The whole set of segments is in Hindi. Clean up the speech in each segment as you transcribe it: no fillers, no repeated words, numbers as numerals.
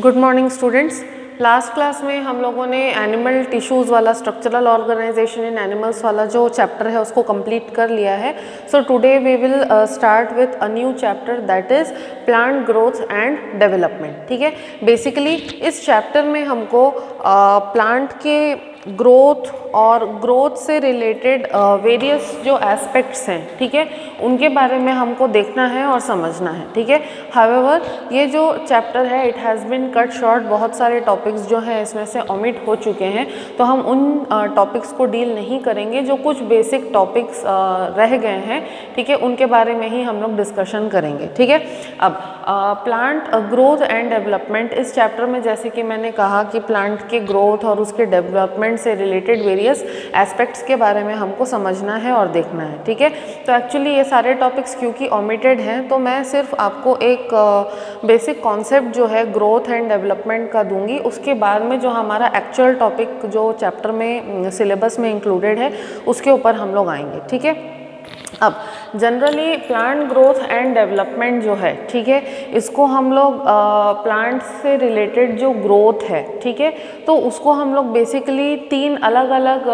Good morning students. Last class में हम लोगों ने एनिमल टिश्यूज़ वाला स्ट्रक्चरल ऑर्गेनाइजेशन इन एनिमल्स वाला जो चैप्टर है उसको कंप्लीट कर लिया है। So today we will start with a new chapter that is plant growth and development. ठीक है, बेसिकली इस चैप्टर में हमको प्लांट के ग्रोथ और ग्रोथ से रिलेटेड वेरियस जो एस्पेक्ट्स हैं, ठीक है, उनके बारे में हमको देखना है और समझना है। ठीक है, हाउएवर ये जो चैप्टर है it has been cut short, बहुत सारे टॉपिक्स जो हैं इसमें से ओमिट हो चुके हैं, तो हम उन टॉपिक्स को डील नहीं करेंगे। जो कुछ बेसिक टॉपिक्स रह गए हैं, ठीक है, उनके बारे में ही हम लोग डिस्कशन करेंगे। ठीक है, अब प्लांट ग्रोथ एंड डेवलपमेंट इस चैप्टर में, जैसे कि मैंने कहा कि प्लांट के ग्रोथ और उसके डेवलपमेंट से रिलेटेड वेरियस एस्पेक्ट्स के बारे में हमको समझना है और देखना है। ठीक है, तो एक्चुअली ये सारे टॉपिक्स क्योंकि ओमिटेड हैं, तो मैं सिर्फ आपको एक बेसिक कॉन्सेप्ट जो है ग्रोथ एंड डेवलपमेंट का दूंगी। उसके बाद में जो हमारा एक्चुअल टॉपिक जो चैप्टर में सिलेबस में इंक्लूडेड है उसके ऊपर हम लोग आएंगे। ठीक है, अब generally plant growth and development जो है, ठीक है, इसको हम लोग प्लांट से रिलेटेड जो ग्रोथ है, ठीक है, तो उसको हम लोग बेसिकली तीन अलग अलग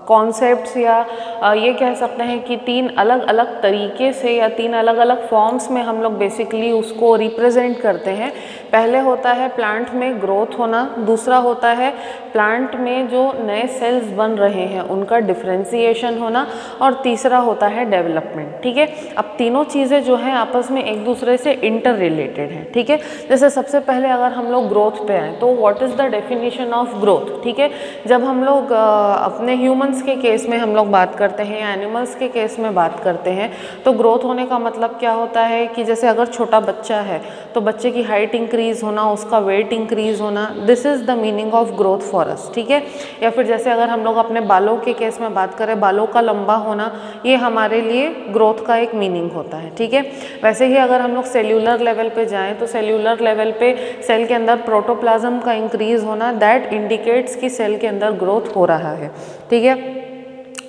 कॉन्सेप्ट्स या ये कह सकते हैं कि तीन अलग अलग तरीके से या तीन अलग अलग फॉर्म्स में हम लोग बेसिकली उसको रिप्रेजेंट करते हैं। पहले होता है प्लांट में ग्रोथ होना, दूसरा होता है प्लांट में जो नए सेल्स बन रहे हैं उनका डिफ्रेंसिएशन होना, और तीसरा होता है डेवलपमेंट। ठीक है, अब तीनों चीज़ें जो हैं आपस में एक दूसरे से इंटर रिलेटेड हैं। ठीक है, जैसे सबसे पहले अगर हम लोग ग्रोथ पे आए तो what is the definition of growth. ठीक है, जब हम लोग अपने ह्यूमन के केस में हम लोग बात करते हैं या एनिमल्स के केस में बात करते हैं, तो ग्रोथ होने का मतलब क्या होता है कि जैसे अगर छोटा बच्चा है तो बच्चे की हाइट इंक्रीज होना, उसका वेट इंक्रीज होना, this is the meaning of growth for us. ठीक है, या फिर जैसे अगर हम लोग अपने बालों के केस में बात करें, बालों का लंबा होना, ये हमारे लिए ग्रोथ का एक मीनिंग होता है। ठीक है, वैसे ही अगर हम लोग सेल्यूलर लेवल पे जाएँ तो सेल्यूलर लेवल पे सेल के अंदर प्रोटोप्लाज्म का इंक्रीज होना, दैट इंडिकेट्स कि सेल के अंदर ग्रोथ हो रहा है। ठीक है,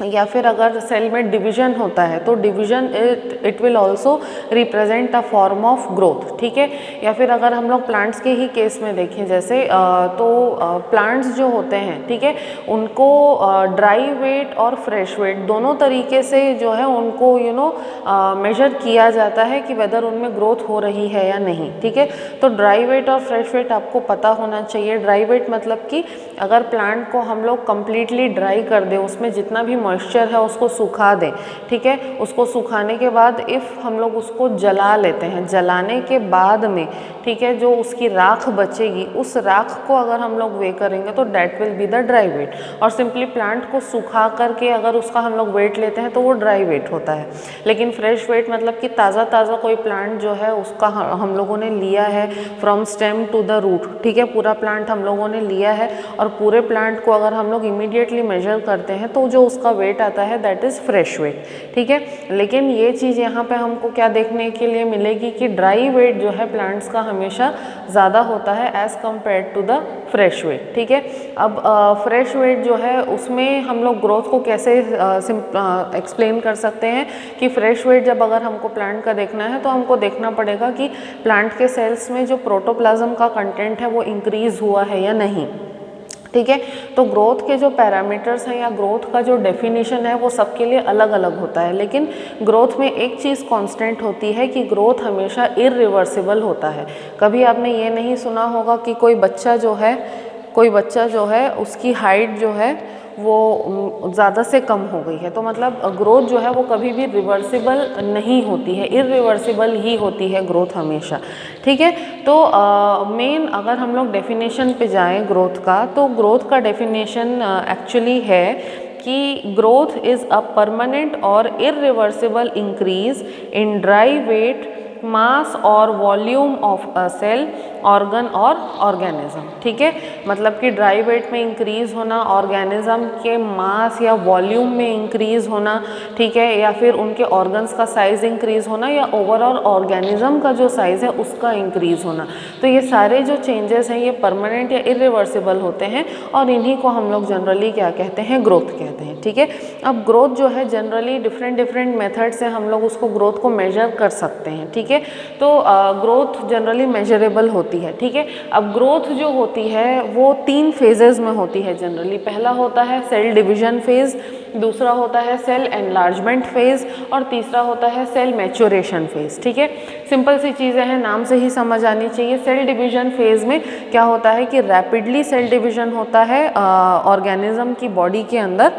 या फिर अगर सेल में डिवीजन होता है तो division it will also represent a form of growth. ठीक है, या फिर अगर हम लोग प्लांट्स के ही केस में देखें जैसे तो प्लांट्स जो होते हैं, ठीक है, उनको ड्राई वेट और फ्रेश वेट दोनों तरीके से जो है उनको मेजर किया जाता है कि वेदर उनमें ग्रोथ हो रही है या नहीं। ठीक है, तो ड्राई वेट और फ्रेश वेट आपको पता होना चाहिए। ड्राई वेट मतलब कि अगर प्लांट को हम लोग कम्प्लीटली ड्राई कर दें, उसमें जितना भी मॉइस्चर है उसको सुखा दें, ठीक है, उसको सुखाने के बाद इफ़ हम लोग उसको जला लेते हैं, जलाने के बाद में, ठीक है, जो उसकी राख बचेगी उस राख को अगर हम लोग वे करेंगे तो that will be the dry weight. और सिंपली प्लांट को सुखा करके अगर उसका हम लोग वेट लेते हैं तो वो ड्राई वेट होता है। लेकिन फ्रेश वेट मतलब कि ताज़ा ताज़ा कोई प्लांट जो है उसका हम लोगों ने लिया है from stem to the root, ठीक है, पूरा प्लांट हम लोगों ने लिया है और पूरे प्लांट को अगर हम लोग इमीडिएटली मेजर करते हैं तो जो उसका वेट आता है दैट इज़ फ्रेश वेट। ठीक है, लेकिन ये चीज़ यहाँ पे हमको क्या देखने के लिए मिलेगी कि ड्राई वेट जो है प्लांट्स का हमेशा ज़्यादा होता है as compare to the fresh weight. ठीक है, अब फ्रेश वेट जो है उसमें हम लोग ग्रोथ को कैसे एक्सप्लेन कर सकते हैं कि फ्रेश वेट जब अगर हमको प्लांट का देखना है तो हमको देखना पड़ेगा कि प्लांट के सेल्स में जो प्रोटोप्लाज्म का कंटेंट है वो इंक्रीज़ हुआ है या नहीं। ठीक है, तो ग्रोथ के जो पैरामीटर्स हैं या ग्रोथ का जो डेफिनेशन है वो सबके लिए अलग अलग होता है, लेकिन ग्रोथ में एक चीज़ कांस्टेंट होती है कि ग्रोथ हमेशा इरिवर्सिबल होता है। कभी आपने ये नहीं सुना होगा कि कोई बच्चा जो है उसकी हाइट जो है वो ज़्यादा से कम हो गई है, तो मतलब ग्रोथ जो है वो कभी भी रिवर्सिबल नहीं होती है, इरिवर्सिबल ही होती है ग्रोथ हमेशा। ठीक है, तो मेन अगर हम लोग डेफिनेशन पे जाएं ग्रोथ का, तो ग्रोथ का डेफिनेशन एक्चुअली है कि ग्रोथ इज़ अ परमानेंट और irreversible increase in dry weight, mass और volume of a cell, organ और ऑर्गेनिज्म। ठीक है, मतलब कि ड्राई वेट में इंक्रीज़ होना, ऑर्गेनिज्म के मास या वॉल्यूम में इंक्रीज़ होना, ठीक है, या फिर उनके ऑर्गन्स का साइज़ इंक्रीज़ होना, या ओवरऑल ऑर्गेनिज्म का जो साइज़ है उसका इंक्रीज़ होना। तो ये सारे जो चेंजेस हैं ये परमानेंट या इरिवर्सिबल होते हैं और इन्हीं को हम लोग जनरली क्या कहते हैं, ग्रोथ कहते हैं। ठीक है, अब ग्रोथ जो है जनरली डिफरेंट मेथड से हम लोग उसको ग्रोथ को मेजर कर सकते हैं। ठीक है, है। तो ग्रोथ जनरली मेजरेबल होती है, ठीक है। अब ग्रोथ जो होती है वो 3 फेजेस में होती है जनरली। पहला होता है सेल डिवीजन फेज, दूसरा होता है सेल एनलार्जमेंट फेज और तीसरा होता है सेल मैच्योरेशन फेज, ठीक है। सिंपल सी चीज़ें हैं, नाम से ही समझ आनी चाहिए। सेल डिवीजन फेज में क्या होता है कि रैपिडली सेल डिवीजन होता है ऑर्गेनिज्म की बॉडी के अंदर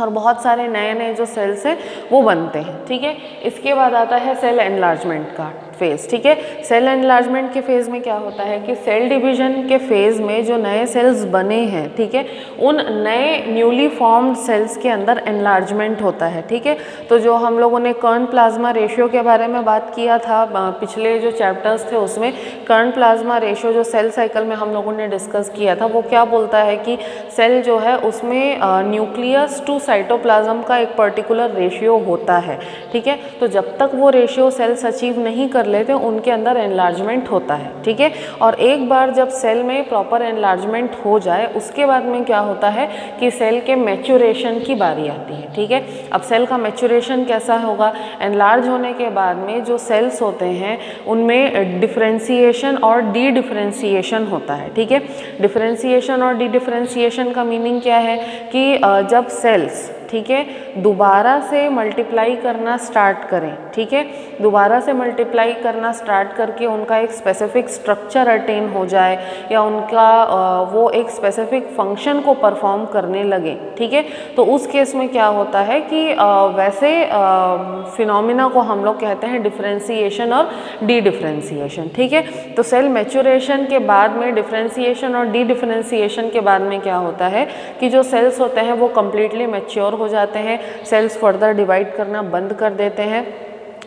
और बहुत सारे नए नए जो सेल्स हैं वो बनते हैं, ठीक है। इसके बाद आता है सेल एनलार्जमेंट का फेज़, ठीक है। सेल एनलार्जमेंट के फेज़ में क्या होता है कि सेल डिवीजन के फेज़ में जो नए सेल्स बने हैं, ठीक है, उन नए न्यूली फॉर्म्ड सेल्स के अंदर एनलार्जमेंट होता है, ठीक है। तो जो हम लोगों ने कर्ण प्लाज्मा रेशियो के बारे में बात किया था पिछले जो चैप्टर्स थे उसमें, कर्ण प्लाज्मा रेशियो जो सेल साइकिल में हम लोगों ने डिस्कस किया था, वो क्या बोलता है कि सेल जो है उसमें न्यूक्लियस टू साइटोप्लाज्म का एक पर्टिकुलर रेशियो होता है, ठीक है। तो जब तक वो रेशियो सेल्स अचीव नहीं कर लेते उनके अंदर एनलार्जमेंट होता है, ठीक है। और एक बार जब सेल में प्रॉपर एनलार्जमेंट हो जाए उसके बाद में क्या होता है कि सेल के मैच्योरेशन की बारी आती है, ठीक है। अब सेल का मैच्योरेशन कैसा होगा, एनलार्ज होने के बाद में जो सेल्स होते हैं उनमें डिफरेंशिएशन और डी डिफरेंशिएशन होता है, ठीक है। डिफरेंशिएशन और डी डिफरेंशिएशन का मीनिंग क्या है कि जब सेल्स, ठीक है, दोबारा से मल्टीप्लाई करना स्टार्ट करें, ठीक है, दोबारा से मल्टीप्लाई करना स्टार्ट करके उनका एक स्पेसिफिक स्ट्रक्चर अटेन हो जाए या उनका वो एक स्पेसिफिक फंक्शन को परफॉर्म करने लगे, ठीक है, तो उस केस में क्या होता है कि वैसे फिनोमिना को हम लोग कहते हैं डिफरेंशिएशन और डी डिफरेंशिएशन, ठीक है। तो सेल मैच्योरेशन के बाद में डिफरेंशिएशन और डी डिफरेंशिएशन के बाद में क्या होता है कि जो सेल्स होते हैं वो कम्प्लीटली मैच्योर हो जाते हैं, सेल्स फर्दर डिवाइड करना बंद कर देते हैं,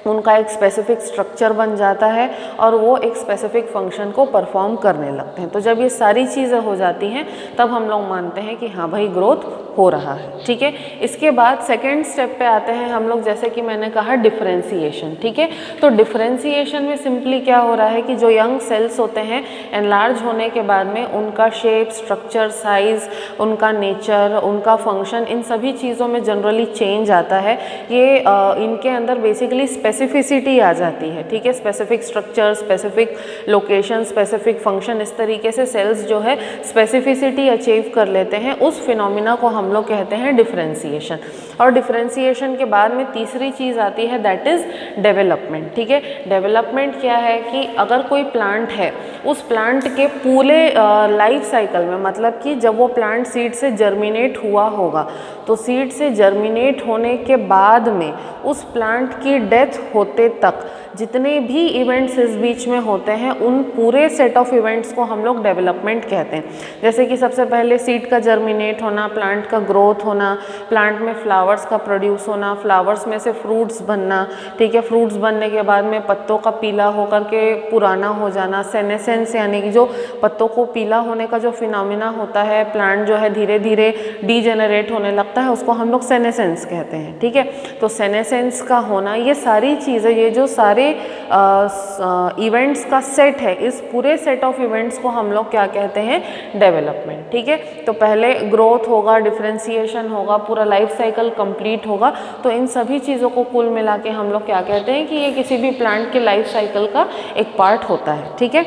उनका एक स्पेसिफिक स्ट्रक्चर बन जाता है और वो एक स्पेसिफिक फंक्शन को परफॉर्म करने लगते हैं। तो जब ये सारी चीज़ें हो जाती हैं तब हम लोग मानते हैं कि हाँ भाई ग्रोथ हो रहा है, ठीक है। इसके बाद सेकेंड स्टेप पे आते हैं हम लोग, जैसे कि मैंने कहा डिफरेंशिएशन, ठीक है। तो डिफरेंशिएशन में सिंपली क्या हो रहा है कि जो यंग सेल्स होते हैं एनलार्ज होने के बाद में उनका शेप, स्ट्रक्चर, साइज, उनका नेचर, उनका फंक्शन, इन सभी चीज़ों में जनरली चेंज आता है। ये इनके अंदर बेसिकली स्पेसिफिसिटी आ जाती है, ठीक है। Specific structure, specific location, specific function, इस तरीके से सेल्स जो है स्पेसिफिसिटी अचीव कर लेते हैं। उस फिनोमिना को हम लोग कहते हैं डिफरेंशिएशन। और डिफरेंशिएशन के बाद में तीसरी चीज़ आती है दैट इज़ डेवलपमेंट, ठीक है। डेवलपमेंट क्या है कि अगर कोई प्लांट है, उस प्लांट के पूरे लाइफ साइकिल में, मतलब कि जब वो प्लांट सीड से जर्मिनेट हुआ होगा तो सीड से जर्मिनेट होने के बाद में उस प्लांट की डेथ होते तक जितने भी इवेंट्स इस बीच में होते हैं उन पूरे सेट ऑफ इवेंट्स को हम लोग डेवलपमेंट कहते हैं। जैसे कि सबसे पहले सीड का जर्मिनेट होना, प्लांट का ग्रोथ होना, प्लांट में फ्लावर्स का प्रोड्यूस होना, फ्लावर्स में से फ्रूट्स बनना, ठीक है। फ्रूट्स बनने के बाद में पत्तों का पीला होकर के पुराना हो जाना, सेनेसेंस, यानी कि जो पत्तों को पीला होने का जो फिनोमिना होता है, प्लांट जो है धीरे धीरे डीजेनरेट होने लगता है, उसको हम लोग सेनेसेंस कहते हैं, ठीक है। तो सेनेसेंस का होना, ये सारी चीज़ें, ये जो सारे इवेंट्स का सेट है, इस पूरे सेट ऑफ इवेंट्स को हम लोग क्या कहते हैं, डेवलपमेंट, ठीक है। तो पहले ग्रोथ होगा, डिफरेंशिएशन होगा, पूरा लाइफ साइकिल कंप्लीट होगा। तो इन सभी चीज़ों को कुल मिला के हम लोग क्या कहते हैं कि ये किसी भी प्लांट के लाइफ साइकिल का एक पार्ट होता है, ठीक है।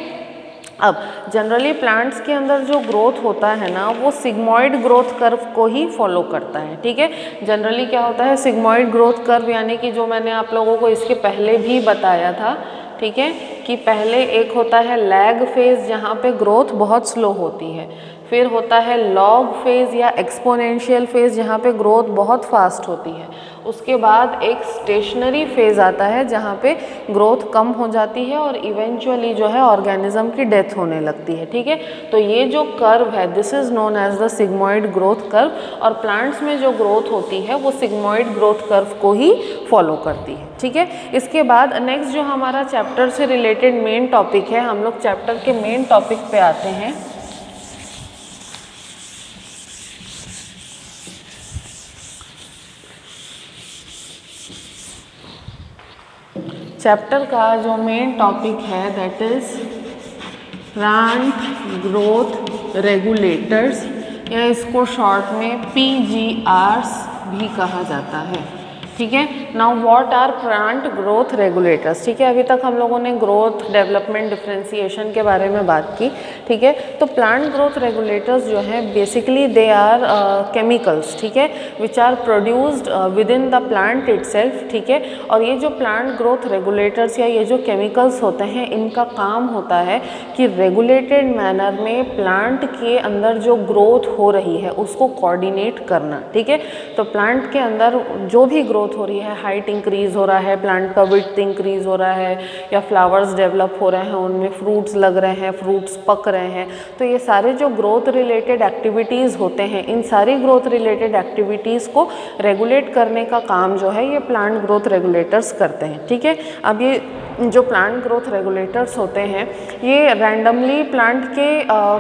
अब जनरली प्लांट्स के अंदर जो ग्रोथ होता है ना, वो सिग्मॉइड ग्रोथ कर्व को ही फॉलो करता है, ठीक है। जनरली क्या होता है सिग्मॉइड ग्रोथ कर्व, यानी कि जो मैंने आप लोगों को इसके पहले भी बताया था, ठीक है, कि पहले एक होता है लैग फेज जहाँ पे ग्रोथ बहुत स्लो होती है, फिर होता है लॉग फेज या एक्सपोनेंशियल फेज जहाँ पे ग्रोथ बहुत फास्ट होती है, उसके बाद एक स्टेशनरी फेज आता है जहाँ पे ग्रोथ कम हो जाती है और इवेंचुअली जो है ऑर्गेनिज्म की डेथ होने लगती है, ठीक है। तो ये जो कर्व है this is known as the sigmoid growth curve, और प्लांट्स में जो ग्रोथ होती है वो सिग्मॉइड ग्रोथ कर्व को ही फॉलो करती है, ठीक है। इसके बाद नेक्स्ट जो हमारा चैप्टर से रिलेटेड मेन टॉपिक है, हम लोग चैप्टर के मेन टॉपिक पे आते हैं। चैप्टर का जो मेन टॉपिक है that is plant growth regulators, या इसको शॉर्ट में PGRs भी कहा जाता है, ठीक है। Now what are plant growth regulators, ठीक है। अभी तक हम लोगों ने ग्रोथ, डेवलपमेंट, डिफरेंशिएशन के बारे में बात की, ठीक है। तो प्लांट ग्रोथ रेगुलेटर्स जो है बेसिकली दे आर केमिकल्स, ठीक है, which are produced within the plant itself, ठीक है। और ये जो प्लांट ग्रोथ रेगुलेटर्स या ये जो केमिकल्स होते हैं, इनका काम होता है कि रेगुलेटेड मैनर में प्लांट के अंदर जो ग्रोथ हो रही है उसको कोऑर्डिनेट करना, ठीक है। तो प्लांट के अंदर जो भी ग्रोथ हो रही है, हाइट इंक्रीज हो रहा है, प्लांट का विड्थ इंक्रीज हो रहा है, या फ्लावर्स डेवलप हो रहे हैं, उनमें फ्रूट्स लग रहे हैं, फ्रूट्स पक रहे हैं, तो ये सारे जो ग्रोथ रिलेटेड एक्टिविटीज़ होते हैं, इन सारी ग्रोथ रिलेटेड एक्टिविटीज़ को रेगुलेट करने का काम जो है ये प्लांट ग्रोथ रेगुलेटर्स करते हैं, ठीक है। अब ये जो प्लांट ग्रोथ रेगुलेटर्स होते हैं ये रैंडमली प्लांट के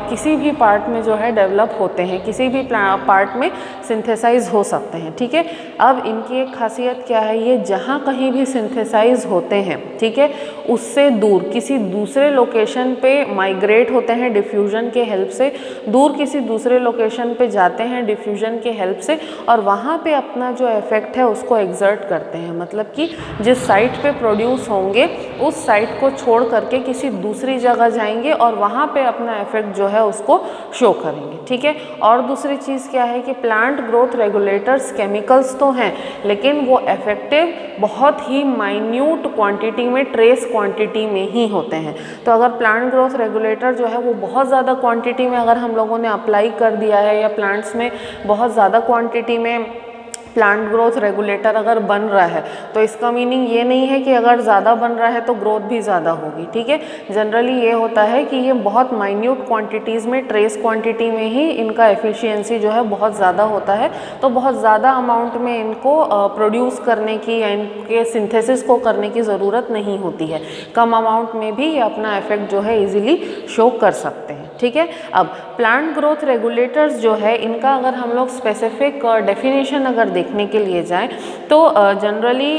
किसी भी पार्ट में जो है डेवलप होते हैं, किसी भी पार्ट में सिंथेसाइज हो सकते हैं, ठीक है। अब इनकी एक खासियत क्या है, ये जहाँ कहीं भी सिंथेसाइज होते हैं, ठीक है, उससे दूर किसी दूसरे लोकेशन पे माइग्रेट होते हैं डिफ्यूजन के हेल्प से, दूर किसी दूसरे लोकेशन पे जाते हैं डिफ्यूजन के हेल्प से, और वहाँ पे अपना जो इफेक्ट है उसको एग्जर्ट करते हैं। मतलब कि जिस साइट पे प्रोड्यूस होंगे उस साइट को छोड़ करके किसी दूसरी जगह जाएंगे और वहाँ पे अपना इफेक्ट जो है उसको शो करेंगे, ठीक है। और दूसरी चीज़ क्या है कि प्लांट ग्रोथ रेगुलेटर्स केमिकल्स तो हैं, लेकिन वो इफेक्टिव बहुत ही माइन्यूट क्वांटिटी में, ट्रेस क्वांटिटी में ही होते हैं। तो अगर प्लांट ग्रोथ रेगुलेटर जो है वो बहुत ज़्यादा क्वांटिटी में अगर हम लोगों ने अप्लाई कर दिया है, या प्लांट्स में बहुत ज़्यादा क्वांटिटी में प्लांट ग्रोथ रेगुलेटर अगर बन रहा है, तो इसका मीनिंग ये नहीं है कि अगर ज़्यादा बन रहा है तो ग्रोथ भी ज़्यादा होगी, ठीक है। जनरली ये होता है कि ये बहुत माइन्यूट क्वांटिटीज़ में, ट्रेस क्वांटिटी में ही इनका एफिशिएंसी जो है बहुत ज़्यादा होता है, तो बहुत ज़्यादा अमाउंट में इनको प्रोड्यूस करने की या इनके सिंथेसिस को करने की ज़रूरत नहीं होती है। कम अमाउंट में भी ये अपना इफेक्ट जो है ईजिली शो कर सकते हैं, ठीक है। अब प्लांट ग्रोथ रेगुलेटर्स जो है इनका अगर हम लोग स्पेसिफिक डेफिनेशन अगर देखने के लिए जाएं तो generally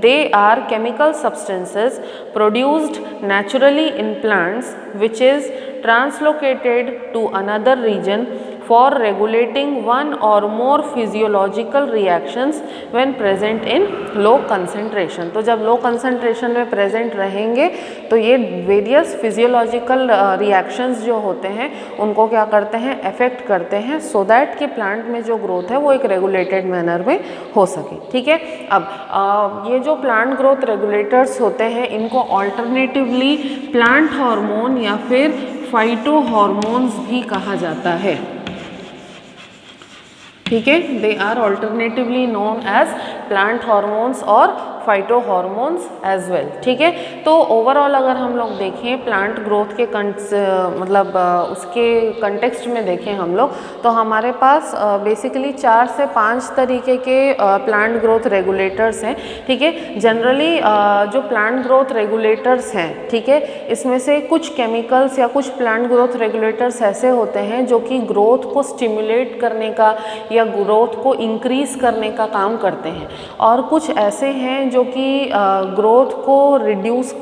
they are chemical substances produced naturally in plants which is translocated to another region for regulating one or more physiological reactions when present in low concentration। तो जब लो कंसंट्रेशन में प्रेजेंट रहेंगे तो ये वेरियस फिजियोलॉजिकल रिएक्शंस जो होते हैं उनको क्या करते हैं, अफेक्ट करते हैं, सो दैट कि प्लांट में जो ग्रोथ है वो एक रेगुलेटेड मैनर में हो सके, ठीक है। अब ये जो प्लांट ग्रोथ रेगुलेटर्स होते हैं इनको ऑल्टरनेटिवली प्लांट हार्मोन या फिर फाइटो हार्मोन्स भी कहा जाता है, ठीक है। They are alternatively known as plant hormones और फाइटो हार्मोन्स एज वेल, ठीक है। तो ओवरऑल अगर हम लोग देखें प्लांट ग्रोथ के मतलब उसके कंटेक्स्ट में देखें हम लोग, तो हमारे पास बेसिकली 4 से 5 तरीके के प्लांट ग्रोथ रेगुलेटर्स हैं, ठीक है। जनरली जो प्लांट ग्रोथ रेगुलेटर्स हैं, ठीक है, इसमें से कुछ केमिकल्स या कुछ प्लांट ग्रोथ रेगुलेटर्स ऐसे होते हैं जो कि ग्रोथ को स्टिमुलेट करने का या ग्रोथ को इंक्रीज करने का काम करते हैं, और कुछ ऐसे हैं जो कि ग्रोथ को रिड्यूस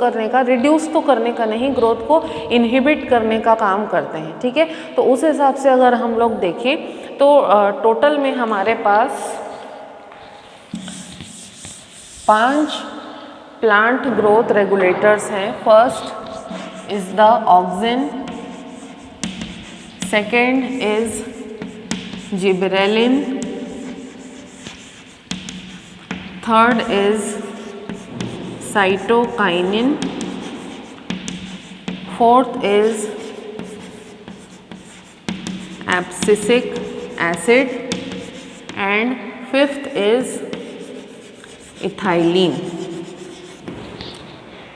तो करने का नहीं, ग्रोथ को इनहिबिट करने का काम करते हैं, ठीक है। तो उस हिसाब से अगर हम लोग देखें तो टोटल में हमारे पास 5 प्लांट ग्रोथ रेगुलेटर्स हैं। First is the auxin, second is gibberellin, third is cytokinin, fourth is abscisic acid, and fifth is ethylene,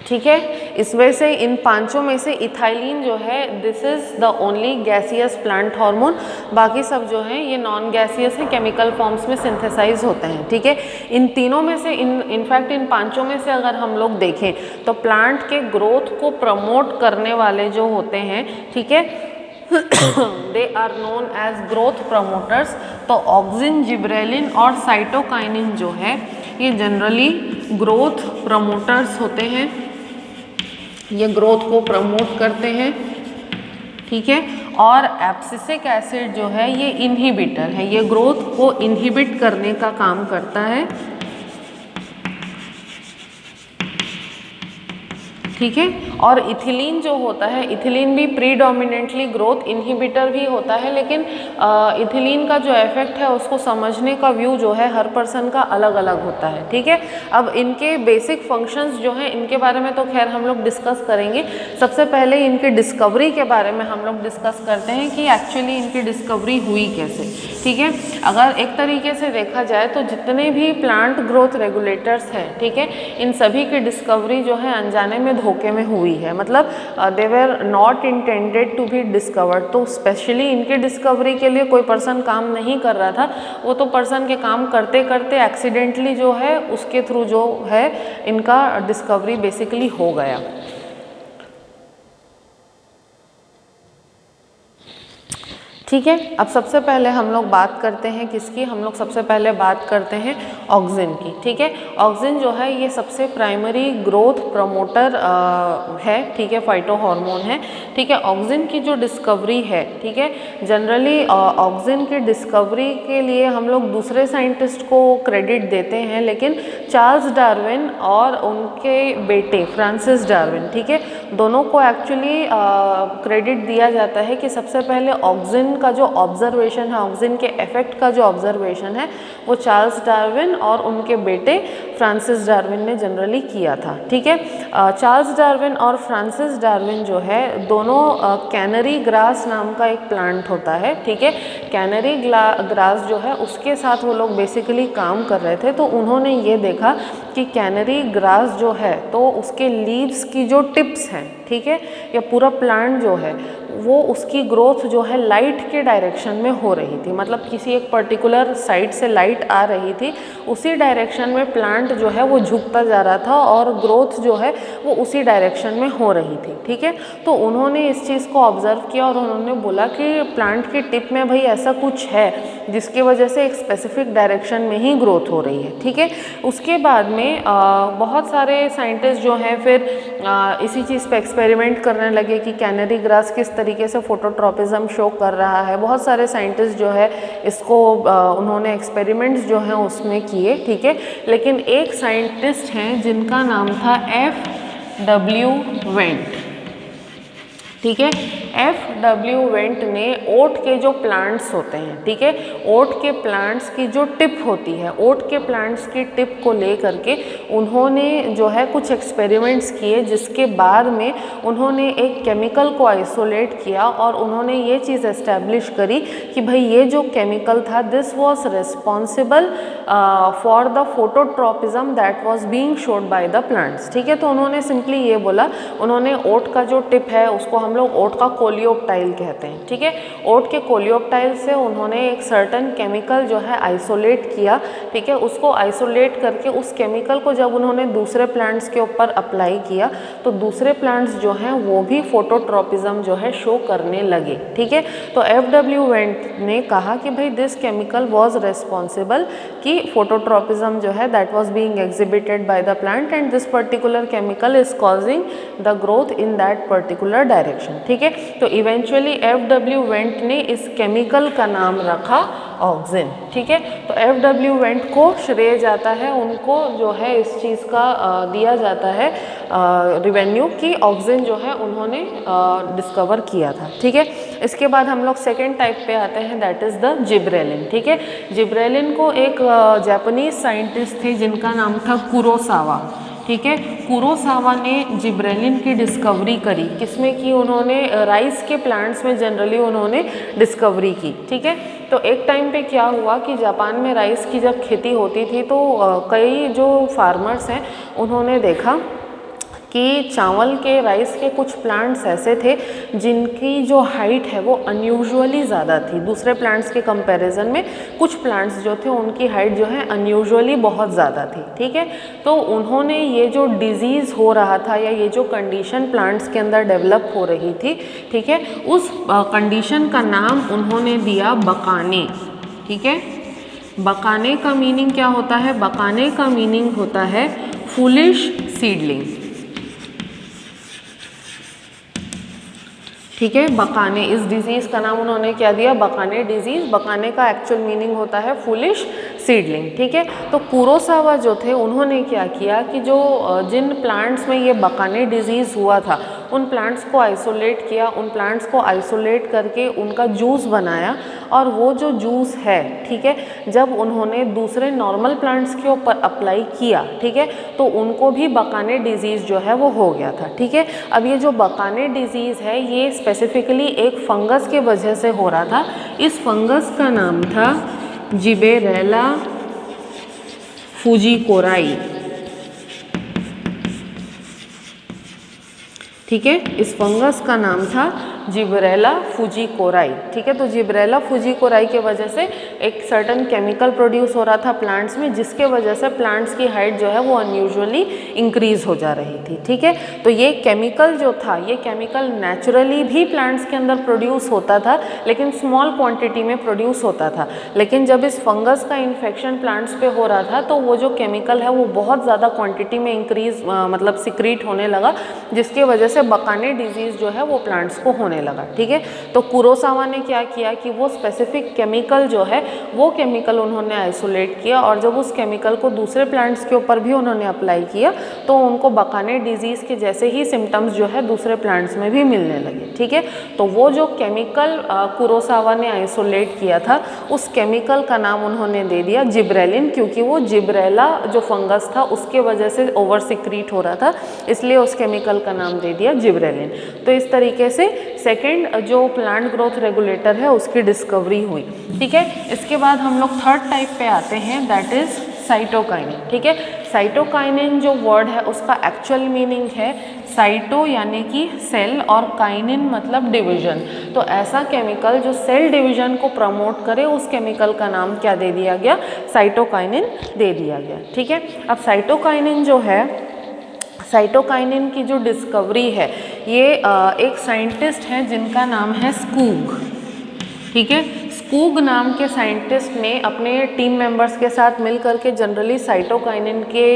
ठीक है। इस वजह से इन पांचों में से इथाइलिन जो है this is the only gaseous plant hormone, बाकी सब जो हैं ये नॉन गैसियस हैं, केमिकल फॉर्म्स में सिंथेसाइज होते हैं, ठीक है। इन तीनों में से इनफैक्ट इन पांचों में से अगर हम लोग देखें तो प्लांट के ग्रोथ को प्रमोट करने वाले जो होते हैं, ठीक है, they are known as growth promoters. तो ऑक्सिन, जिब्रेलिन और साइटोकाइनिन जो है ये जनरली ग्रोथ प्रमोटर्स होते हैं, ये ग्रोथ को प्रमोट करते हैं, ठीक है। और एब्सिसिक एसिड जो है ये इनहिबिटर है, ये ग्रोथ को इनहिबिट करने का काम करता है, ठीक है। और इथिलीन जो होता है, इथिलीन भी प्रीडोमिनेंटली ग्रोथ इनहिबिटर भी होता है, लेकिन इथिलीन का जो इफेक्ट है उसको समझने का व्यू जो है हर पर्सन का अलग अलग होता है। ठीक है। अब इनके बेसिक फंक्शंस जो हैं इनके बारे में तो खैर हम लोग डिस्कस करेंगे। सबसे पहले इनकी डिस्कवरी के बारे में हम लोग डिस्कस करते हैं कि एक्चुअली इनकी डिस्कवरी हुई कैसे। ठीक है। अगर एक तरीके से देखा जाए तो जितने भी प्लांट ग्रोथ रेगुलेटर्स हैं, ठीक है, इन सभी की डिस्कवरी जो है अनजाने में धोखे में हुई है, मतलब they were not intended to be discovered. तो स्पेशली इनकी डिस्कवरी के लिए कोई पर्सन काम नहीं कर रहा था, वो तो पर्सन के काम करते करते एक्सीडेंटली जो है उसके थ्रू जो है इनका डिस्कवरी बेसिकली हो गया। ठीक है। अब सबसे पहले हम लोग बात करते हैं किसकी, हम लोग सबसे पहले बात करते हैं ऑक्सिन की। ठीक है। ऑक्सिन जो है ये सबसे प्राइमरी ग्रोथ प्रमोटर है। ठीक है, फाइटो हार्मोन है। ठीक है। ऑक्सिन की जो डिस्कवरी है, ठीक है, जनरली ऑक्सिन की डिस्कवरी के लिए हम लोग दूसरे साइंटिस्ट को क्रेडिट देते हैं, लेकिन चार्ल्स डार्विन और उनके बेटे फ्रांसिस डार्विन, ठीक है, दोनों को एक्चुअली क्रेडिट दिया जाता है कि सबसे पहले ऑक्सिन का जो ऑब्जर्वेशन है, ऑक्सिन के इफेक्ट का जो ऑब्जर्वेशन है वो चार्ल्स डार्विन और उनके बेटे फ्रांसिस डार्विन ने जनरली किया था। ठीक है। चार्ल्स डार्विन और फ्रांसिस डार्विन जो है दोनों कैनरी ग्रास नाम का एक प्लांट होता है। ठीक है। कैनरी ग्रास जो है उसके साथ वो लोग बेसिकली काम कर रहे थे। तो उन्होंने ये देखा कि कैनरी ग्रास जो है तो उसके लीव्स की जो टिप्स हैं, ठीक है, या पूरा प्लांट जो है वो उसकी ग्रोथ जो है लाइट के डायरेक्शन में हो रही थी, मतलब किसी एक पर्टिकुलर साइड से लाइट आ रही थी, उसी डायरेक्शन में प्लांट जो है वो झुकता जा रहा था और ग्रोथ जो है वो उसी डायरेक्शन में हो रही थी। ठीक है। तो उन्होंने इस चीज़ को ऑब्जर्व किया और उन्होंने बोला कि प्लांट की टिप में भाई ऐसा कुछ है जिसकी वजह से एक स्पेसिफिक डायरेक्शन में ही ग्रोथ हो रही है। ठीक है। उसके बाद में बहुत सारे साइंटिस्ट जो हैं फिर इसी चीज़ पे एक्सपेरिमेंट करने लगे कि कैनरी ग्रास किस तरीके से फोटोट्रॉपिज्म शो कर रहा है। बहुत सारे साइंटिस्ट जो है इसको उन्होंने एक्सपेरिमेंट्स जो हैं उसमें किए। ठीक है। लेकिन एक साइंटिस्ट हैं जिनका नाम था F.W. वेंट। ठीक है। F.W. वेंट ने ओट के जो प्लांट्स होते हैं, ठीक है, ओट के प्लांट्स की जो टिप होती है, ओट के प्लांट्स की टिप को ले करके उन्होंने जो है कुछ एक्सपेरिमेंट्स किए, जिसके बाद में उन्होंने एक केमिकल को आइसोलेट किया और उन्होंने ये चीज़ एस्टेब्लिश करी कि भाई ये जो केमिकल था this was responsible for the phototropism that was being showed by the plants. ठीक है। तो उन्होंने सिंपली ये बोला, उन्होंने ओट का जो टिप है उसको हम लोग ओट का कोलियोप्टाइल कहते हैं। ठीक है। ओट के कोलियोप्टाइल से उन्होंने एक सर्टन केमिकल जो है आइसोलेट किया। ठीक है। उसको आइसोलेट करके उस केमिकल को जब उन्होंने दूसरे प्लांट्स के ऊपर अप्लाई किया तो दूसरे प्लांट्स जो हैं वो भी फोटोट्रॉपिज्म जो है शो करने लगे। ठीक है। तो F.W. वेंट ने कहा कि भाई दिस केमिकल वॉज रेस्पॉन्सिबल कि फोटोट्रॉपिज्म जो है that was being exhibited by the plant and this particular chemical is causing the growth in that particular direction. ठीक है। तो इवेंचुअली F.W. वेंट ने इस केमिकल का नाम रखा ऑक्सिन। ठीक है। तो F.W. वेंट को श्रेय जाता है, उनको जो है इस चीज़ का दिया जाता है रिवेन्यू कि ऑक्सिन जो है उन्होंने डिस्कवर किया था। ठीक है। इसके बाद हम लोग सेकेंड टाइप पे आते हैं, दैट इज़ द जिब्रेलिन। ठीक है। जिब्रेलिन को एक जापानीज साइंटिस्ट थे जिनका नाम था कुरोसावा। ठीक है। कुरोसावा ने जिब्रेलिन की डिस्कवरी करी, किसमें की, उन्होंने राइस के प्लांट्स में जनरली उन्होंने डिस्कवरी की। ठीक है। तो एक टाइम पे क्या हुआ कि जापान में राइस की जब खेती होती थी तो कई जो फार्मर्स हैं उन्होंने देखा कि चावल के, राइस के कुछ प्लांट्स ऐसे थे जिनकी जो हाइट है वो अनयूजुअली ज़्यादा थी दूसरे प्लांट्स के कंपैरिजन में। कुछ प्लांट्स जो थे उनकी हाइट जो है अनयूजुअली बहुत ज़्यादा थी। ठीक है। तो उन्होंने ये जो डिजीज़ हो रहा था या ये जो कंडीशन प्लांट्स के अंदर डेवलप हो रही थी, ठीक है, उस कंडीशन का नाम उन्होंने दिया बकाने। ठीक है। बकाने का मीनिंग क्या होता है? बकाने का मीनिंग होता है फूलिश सीडलिंग। ठीक है। बकाने, इस डिजीज़ का नाम उन्होंने क्या दिया? बकाने डिजीज़। बकाने का एक्चुअल मीनिंग होता है फूलिश सीडलिंग, ठीक है। तो कुरोसावा जो थे उन्होंने क्या किया कि जो जिन प्लांट्स में ये बकाने डिजीज़ हुआ था उन प्लांट्स को आइसोलेट किया, उन प्लांट्स को आइसोलेट करके उनका जूस बनाया, और वो जो जूस है, ठीक है, जब उन्होंने दूसरे नॉर्मल प्लांट्स के ऊपर अप्लाई किया, ठीक है, तो उनको भी बकाने डिजीज़ जो है वो हो गया था, ठीक है। अब ये जो बकाने डिजीज़ है ये स्पेसिफिकली एक फंगस के वजह से हो रहा था। इस फंगस का नाम था जिबेरेला फुजीकोराई, ठीक है। इस फंगस का नाम था जिबरेला फुजीकोराई, ठीक है। तो जिबरेला फुजीकोराई के वजह से एक सर्टन केमिकल प्रोड्यूस हो रहा था प्लांट्स में, जिसके वजह से प्लांट्स की हाइट जो है वो अनयूजुअली इंक्रीज हो जा रही थी, ठीक है। तो ये केमिकल जो था, ये केमिकल नेचुरली भी प्लांट्स के अंदर प्रोड्यूस होता था, लेकिन स्मॉल क्वांटिटी में प्रोड्यूस होता था। लेकिन जब इस फंगस का इन्फेक्शन प्लांट्स पे हो रहा था तो वो जो केमिकल है वो बहुत ज़्यादा क्वांटिटी में इंक्रीज मतलब सिक्रीट होने लगा, जिसकी वजह से बकाने डिजीज़ जो है वो प्लांट्स को होने लगा, ठीक है। तो कुरोसावा ने क्या किया कि वो स्पेसिफिक केमिकल जो है वो केमिकल उन्होंने आइसोलेट किया, और जब उस केमिकल को दूसरे प्लांट्स के ऊपर भी उन्होंने अप्लाई किया तो उनको बकाने डिजीज़ के जैसे ही सिम्टम्स जो है दूसरे प्लांट्स में भी मिलने लगे, ठीक है। तो वो जो केमिकल कुरोसावा ने आइसोलेट किया था उस केमिकल का नाम उन्होंने दे दिया जिब्रेलिन, क्योंकि वो जिब्रेला जो फंगस था उसके वजह से ओवर सिक्रीट हो रहा था, इसलिए उस केमिकल का नाम दे दिया जिब्रेलिन। तो इस तरीके से सेकेंड जो प्लांट ग्रोथ रेगुलेटर है उसकी डिस्कवरी हुई, ठीक है। इसके बाद हम लोग थर्ड टाइप पे आते हैं, दैट इज़ साइटोकाइनिन, ठीक है। साइटोकाइनिन जो वर्ड है उसका एक्चुअल मीनिंग है साइटो यानी कि सेल, और काइनिन मतलब डिवीजन। तो ऐसा केमिकल जो सेल डिवीजन को प्रमोट करे उस केमिकल का नाम क्या दे दिया गया, साइटोकाइनिन दे दिया गया, ठीक है। अब साइटोकाइनिन जो है, साइटोकाइनिन की जो डिस्कवरी है ये एक साइंटिस्ट हैं जिनका नाम है स्कूग, ठीक है। स्कूग नाम के साइंटिस्ट ने अपने टीम मेंबर्स के साथ मिल करके जनरली साइटोकाइनिन के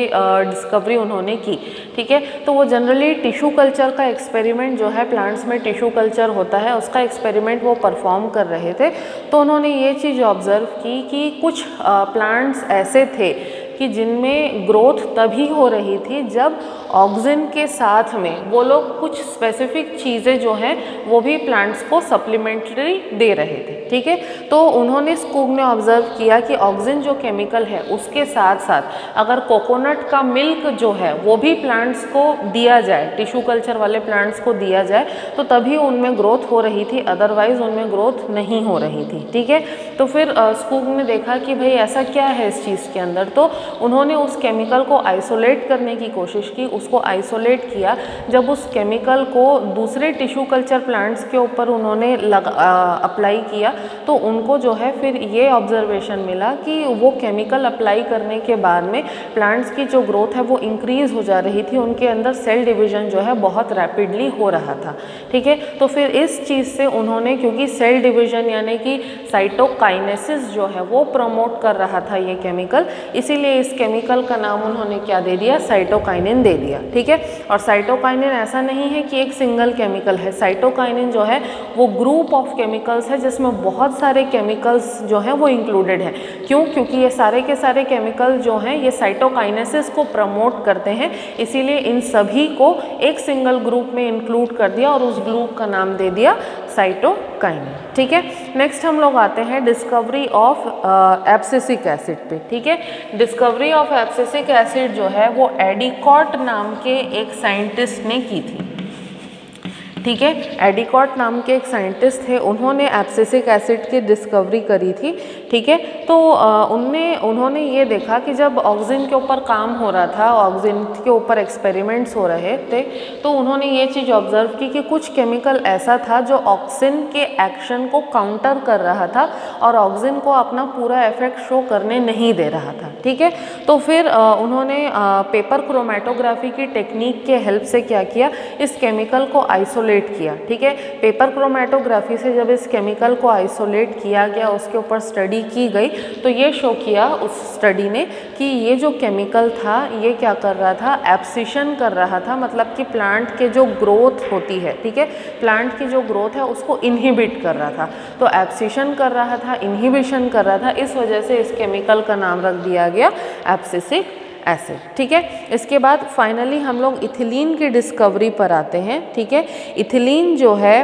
डिस्कवरी उन्होंने की, ठीक है। तो वो जनरली टिश्यू कल्चर का एक्सपेरिमेंट जो है, प्लांट्स में टिश्यू कल्चर होता है उसका एक्सपेरिमेंट वो परफॉर्म कर रहे थे। तो उन्होंने ये चीज़ ऑब्ज़र्व की कि कुछ प्लांट्स ऐसे थे कि जिनमें ग्रोथ तभी हो रही थी जब ऑक्सीजन के साथ में वो लोग कुछ स्पेसिफिक चीज़ें जो हैं वो भी प्लांट्स को सप्लीमेंट्री दे रहे थे, ठीक है। तो उन्होंने स्कूग ने ऑब्जर्व किया कि ऑक्सीजन जो केमिकल है उसके साथ साथ अगर कोकोनट का मिल्क जो है वो भी प्लांट्स को दिया जाए, टिश्यू कल्चर वाले प्लांट्स को दिया जाए, तो तभी उनमें ग्रोथ हो रही थी, अदरवाइज उनमें ग्रोथ नहीं हो रही थी, ठीक है। तो फिर स्कूग ने देखा कि भाई ऐसा क्या है इस चीज़ के अंदर, तो उन्होंने उस केमिकल को आइसोलेट करने की कोशिश की, उसको आइसोलेट किया। जब उस केमिकल को दूसरे टिश्यू कल्चर प्लांट्स के ऊपर उन्होंने अप्लाई किया तो उनको जो है फिर ये ऑब्जर्वेशन मिला कि वो केमिकल अप्लाई करने के बाद में प्लांट्स की जो ग्रोथ है वो इंक्रीज़ हो जा रही थी, उनके अंदर सेल डिवीज़न जो है बहुत रैपिडली हो रहा था, ठीक है। तो फिर इस चीज़ से उन्होंने, क्योंकि सेल डिवीज़न यानी कि साइटोकाइनेसिस जो है वो प्रमोट कर रहा था ये केमिकल, इसीलिए इस केमिकल का नाम उन्होंने क्या दे दिया, साइटोकाइनिन दे दिया, ठीक है। और साइटोकाइनिन ऐसा नहीं है कि एक सिंगल केमिकल है, साइटोकाइनिन जो है वो ग्रुप ऑफ केमिकल्स है जिसमें बहुत सारे केमिकल्स जो हैं वो इंक्लूडेड हैं। क्यों? क्योंकि ये सारे के सारे केमिकल जो हैं ये साइटोकाइनेसिस को प्रमोट करते हैं, इसीलिए इन सभी को एक सिंगल ग्रुप में इंक्लूड कर दिया और उस ग्रुप का नाम दे दिया साइटोकाइनिन, ठीक है। नेक्स्ट हम लोग आते हैं डिस्कवरी ऑफ एब्सिसिक एसिड पे, ठीक है। डिस्कवरी ऑफ एब्सिसिक एसिड जो है वो एडिकॉट नाम के एक साइंटिस्ट ने की थी, ठीक है। एडिकॉट नाम के एक साइंटिस्ट थे, उन्होंने एब्सिसिक एसिड की डिस्कवरी करी थी, ठीक है। तो उन्होंने ये देखा कि जब ऑक्सीजन के ऊपर काम हो रहा था, ऑक्सीजन के ऊपर एक्सपेरिमेंट्स हो रहे थे, तो उन्होंने ये चीज़ ऑब्जर्व की कि कुछ केमिकल ऐसा था जो ऑक्सीजन के एक्शन को काउंटर कर रहा था और ऑक्सीजन को अपना पूरा इफेक्ट शो करने नहीं दे रहा था, ठीक है। तो फिर उन्होंने पेपर क्रोमेटोग्राफी की टेक्निक के हेल्प से क्या किया, इस केमिकल को आइसोलेट किया, ठीक है। पेपर क्रोमेटोग्राफी से जब इस केमिकल को आइसोलेट किया गया, उसके ऊपर स्टडी की गई, तो ये शो किया उस स्टडी ने कि ये जो केमिकल था ये क्या कर रहा था, एब्सिशन कर रहा था, मतलब कि प्लांट के जो ग्रोथ होती है, ठीक है, प्लांट की जो ग्रोथ है उसको इनहिबिट इनहिबिट कर रहा था। तो एब्सिशन कर रहा था, इनहिबिशन कर रहा था, इस वजह से इस केमिकल का नाम रख दिया गया एब्सिसिक एसिड। ठीक है, इसके बाद फाइनली हम लोग इथिलीन की डिस्कवरी पर आते हैं। ठीक है, इथिलीन जो है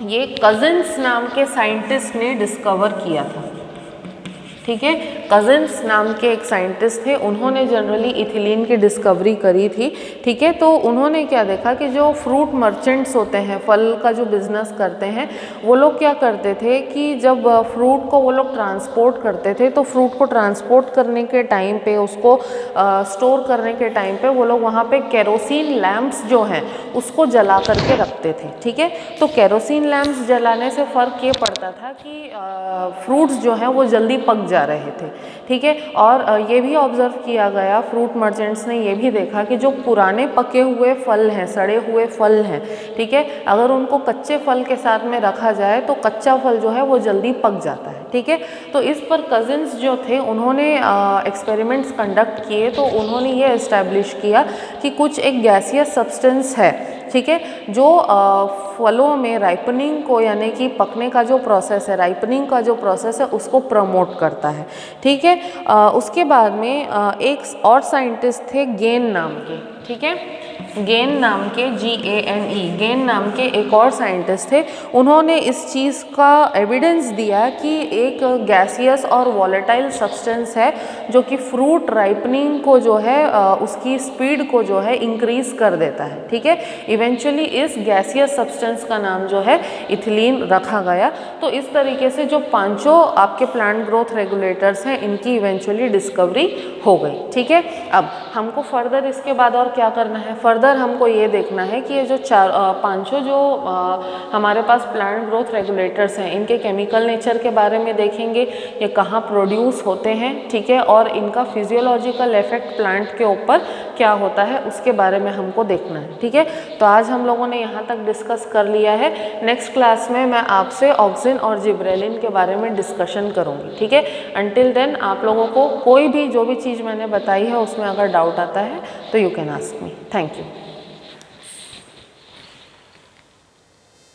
ये कजिन्स नाम के साइंटिस्ट ने डिस्कवर किया था। ठीक है, कजिन्स नाम के एक साइंटिस्ट थे, उन्होंने जनरली इथिलीन की डिस्कवरी करी थी। ठीक है, तो उन्होंने क्या देखा कि जो फ्रूट मर्चेंट्स होते हैं, फल का जो बिज़नेस करते हैं, वो लोग क्या करते थे कि जब फ्रूट को वो लोग ट्रांसपोर्ट करते थे, तो फ्रूट को ट्रांसपोर्ट करने के टाइम पे, उसको स्टोर करने के टाइम पे वो लोग वहाँ पे केरोसिन लैम्प्स जो हैं उसको जला करके रखते थे। ठीक है, तो केरोसिन लैम्प्स जलाने से फ़र्क ये पड़ता था कि फ्रूट्स जो हैं वो जल्दी पक जा रहे थे। ठीक है, और ये भी ऑब्ज़र्व किया गया, फ्रूट मर्चेंट्स ने ये भी देखा कि जो पुराने पके हुए फल हैं, सड़े हुए फल हैं, ठीक है, अगर उनको कच्चे फल के साथ में रखा जाए तो कच्चा फल जो है वो जल्दी पक जाता है। ठीक है, तो इस पर कजिन्स जो थे उन्होंने एक्सपेरिमेंट्स कंडक्ट किए, तो उन्होंने ये इस्टेब्लिश किया कि कुछ एक गैसियस सब्सटेंस है, ठीक है, जो फलों में राइपनिंग को, यानी कि पकने का जो प्रोसेस है, राइपनिंग का जो प्रोसेस है, उसको प्रमोट करता है। ठीक है, उसके बाद में एक और साइंटिस्ट थे गेन नाम के। ठीक है, गेन नाम के GANE, गेन नाम के एक और साइंटिस्ट थे, उन्होंने इस चीज़ का एविडेंस दिया कि एक गैसियस और वॉलेटाइल सब्सटेंस है जो कि फ्रूट राइपनिंग को जो है उसकी स्पीड को जो है इंक्रीज कर देता है। ठीक है, इवेंचुअली इस गैसियस सब्सटेंस का नाम जो है इथिलीन रखा गया। तो इस तरीके से जो पांचों आपके प्लांट ग्रोथ रेगुलेटर्स हैं, इनकी इवेंचुअली डिस्कवरी हो गई। ठीक है, अब हमको फर्दर इसके बाद और क्या करना है, फर्दर हमको ये देखना है कि ये जो पांचों जो हमारे पास प्लांट ग्रोथ रेगुलेटर्स हैं, इनके केमिकल नेचर के बारे में देखेंगे, ये कहाँ प्रोड्यूस होते हैं, ठीक है, और इनका फिजियोलॉजिकल इफेक्ट प्लांट के ऊपर क्या होता है उसके बारे में हमको देखना है। ठीक है, तो आज हम लोगों ने यहाँ तक डिस्कस कर लिया है। नेक्स्ट क्लास में मैं आपसे ऑक्सिन और जिब्रेलिन के बारे में डिस्कशन करूँगी। ठीक है, अंटिल देन आप लोगों को कोई भी जो भी चीज़ मैंने बताई है उसमें अगर डाउट आता है तो you can ask me. Thank you.